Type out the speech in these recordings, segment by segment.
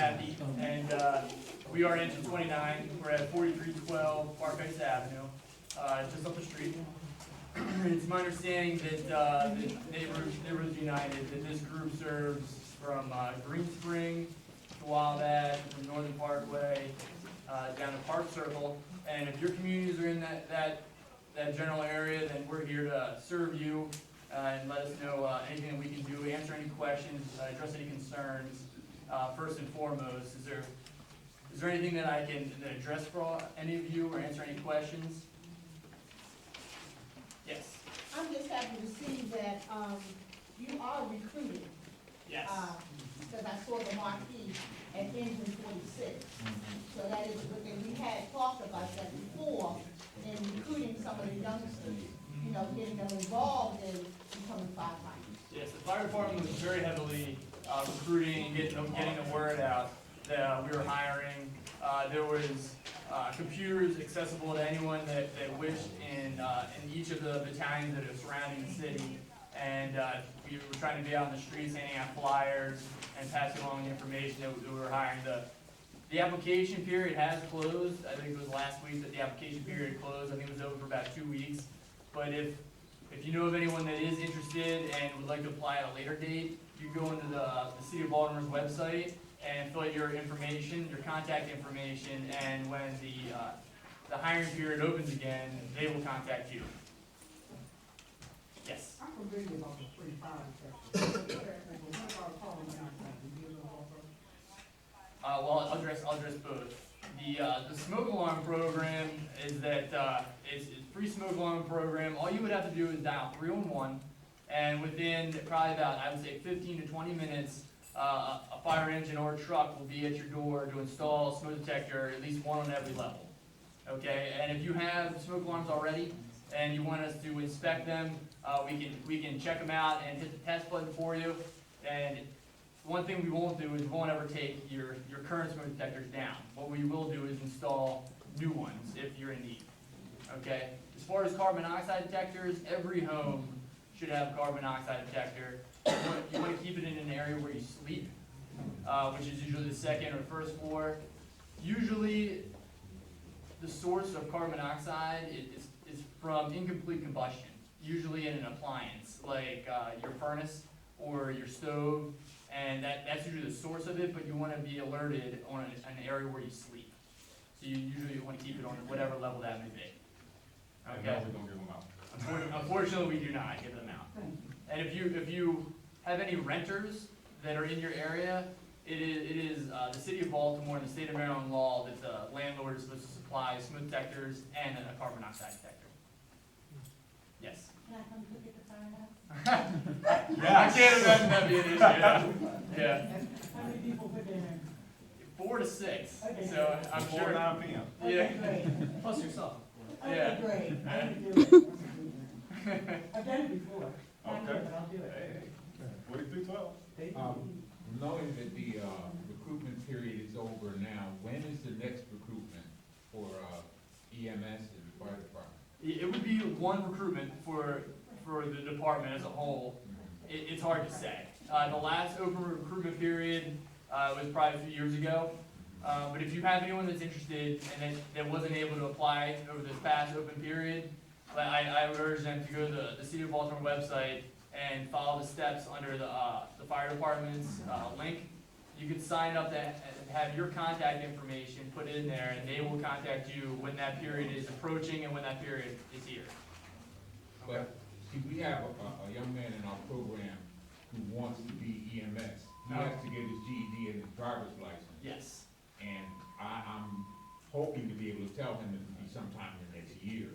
Kathy, and we are engine 29. We're at 4312 Park Heights Avenue, just up the street. It's my understanding that Neighborhoods United, that this group serves from Green Spring to Wabash, from Northern Parkway down to Park Circle. And if your communities are in that general area, then we're here to serve you and let us know anything that we can do, answer any questions, address any concerns. First and foremost, is there anything that I can address for any of you or answer any questions? Yes. I'm just happy to see that you are recruiting. Yes. Because I saw the marquee at engine 46. So that is good. And we had talked about that before in recruiting some of the youngsters, you know, getting them involved in becoming firefighters. Yes, the fire department was very heavily recruiting and getting the word out that we were hiring. There was computers accessible to anyone that wished in each of the battalions that are surrounding the city. And we were trying to be out in the streets, handing out flyers and passing along the information that we were hiring. The application period has closed. I think it was last week that the application period closed. I think it was over for about 2 weeks. But if you know of anyone that is interested and would like to apply at a later date, you go into the City of Baltimore's website and fill out your information, your contact information, and when the hiring period opens again, they will contact you. Yes. I'm familiar about the free fire protection. What about calling out? Well, I'll address both. The smoke alarm program is that it's a free smoke alarm program. All you would have to do is dial 311, and within probably about, I would say, 15 to 20 minutes, a fire engine or a truck will be at your door to install a smoke detector, at least one on every level. Okay, and if you have smoke alarms already and you want us to inspect them, we can check them out and hit the test button for you. And one thing we won't do is we won't ever take your current smoke detectors down. What we will do is install new ones if you're in need. Okay? As far as carbon monoxide detectors, every home should have a carbon monoxide detector. You want to keep it in an area where you sleep, which is usually the second or first floor. Usually, the source of carbon monoxide is from incomplete combustion, usually in an appliance like your furnace or your stove. And that's usually the source of it, but you want to be alerted on an area where you sleep. So you usually want to keep it on whatever level that may be. Okay? We don't give them out. Unfortunately, we do not give them out. And if you have any renters that are in your area, it is the City of Baltimore and the State of Maryland law that the landlord is supposed to supply smoke detectors and a carbon monoxide detector. Yes. Can I come look at the firehouse? I can't imagine that being an issue. Yeah. How many people put their in? 4 to 6. Okay. So I'm Before sure. 9 p.m. Yeah. Okay, great. Plus yourself. Okay, Yeah. great. I'm gonna do it. I've done it before. Not Okay. yet, but I'll do it. 4312. Knowing that the recruitment period is over now, when is the next recruitment for EMS and the fire department? It would be one recruitment for the department as a whole. It's hard to say. The last open recruitment period was probably a few years ago. But if you have anyone that's interested and that wasn't able to apply over this past open period, I would urge them to go to the City of Baltimore website and follow the steps under the fire department's link. You can sign up and have your contact information put in there, and they will contact you when that period is approaching and when that period is here. But, see, we have a young man in our program who wants to be EMS. He has to get his GED and his driver's license. Yes. And I'm hoping to be able to tell him it will be sometime in the next year.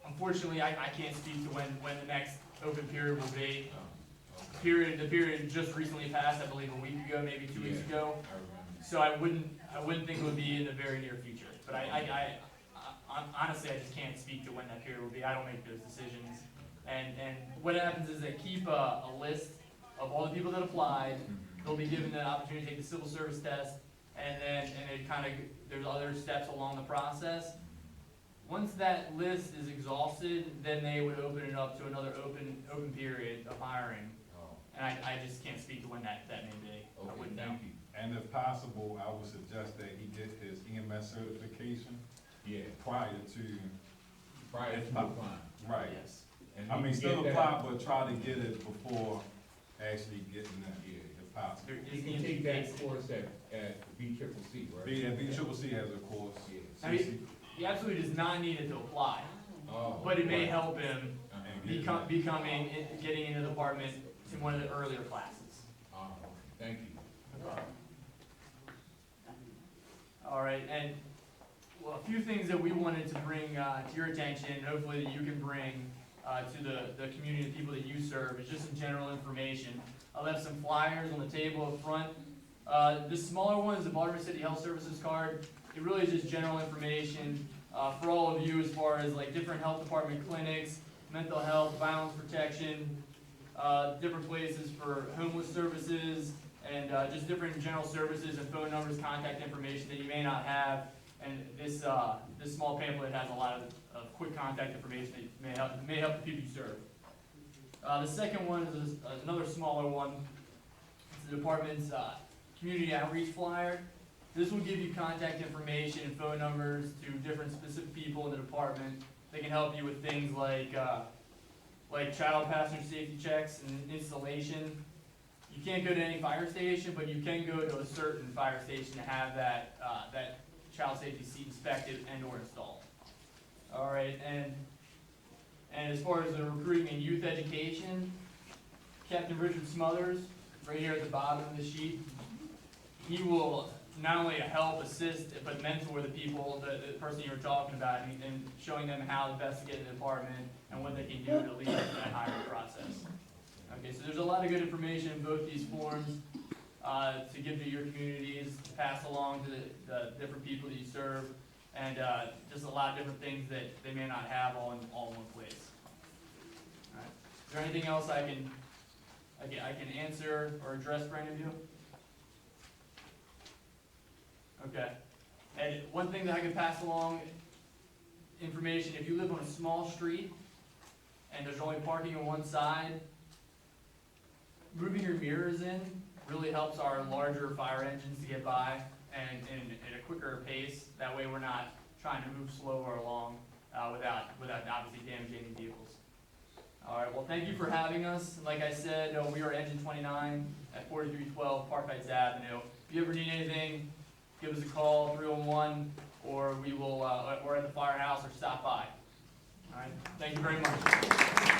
Unfortunately, I can't speak to when the next open period will be. Okay. The period just recently passed, I believe a week ago, maybe 2 weeks Yeah. ago. I remember. So I wouldn't think it would be in the very near future. But I honestly, I just can't speak to when that period will be. I don't make those decisions. And what happens is they keep a list of all the people that applied. They'll be given the opportunity to take the civil service test, and it kind of, there's other steps along the process. Once that list is exhausted, then they would open it up to another open period of hiring. Oh, And I just can't speak to when that may be. I okay, wouldn't know. thank you. And if possible, I would suggest that he get his EMS certification Yeah, prior to, prior to applying. right. Yes. And I he mean, can still get that- apply, but try to get it before actually getting that, if possible. There He is can take that course at B-triple-C, right? B-triple-C has a course. Yeah. I mean, he absolutely does not need it to apply, Oh, but it may right. help him Uh-huh. getting into the department in one of the earlier classes. Thank you. All right, and, well, a few things that we wanted to bring, to your attention, hopefully that you can bring, to the community, the people that you serve, is just some general information. I left some flyers on the table up front. The smaller one is the Baltimore City Health Services card. It really is just general information, for all of you as far as like different health department clinics, mental health, violence protection, different places for homeless services, and just different general services and phone numbers, contact information that you may not have. And this small pamphlet has a lot of quick contact information that may help the people you serve. The second one is another smaller one. It's the department's community outreach flyer. This will give you contact information and phone numbers to different specific people in the department. They can help you with things like child passenger safety checks and installation. You can't go to any fire station, but you can go to a certain fire station to have that child safety seat inspected and or installed. All right, and as far as the recruiting and youth education, Captain Richard Smothers, right here at the bottom of the sheet, he will not only help, assist, but mentor the people, the person you were talking about, and showing them how best to get in the department and what they can do to lead to that hiring process. Okay, so there's a lot of good information in both these forms to give to your communities, to pass along to the different people that you serve, and just a lot of different things that they may not have all in one place. All right. Is there anything else I can answer or address for any of you? Okay. And one thing that I can pass along information, if you live on a small street and there's only parking on one side, moving your mirrors in really helps our larger fire engines to get by and at a quicker pace. That way we're not trying to move slower along without obviously damaging any vehicles. All right, well, thank you for having us. Like I said, we are Engine 29 at 4312 Park Heights Avenue. If you ever need anything, give us a call, 311, or we're at the firehouse or stop by. All right, thank you very much.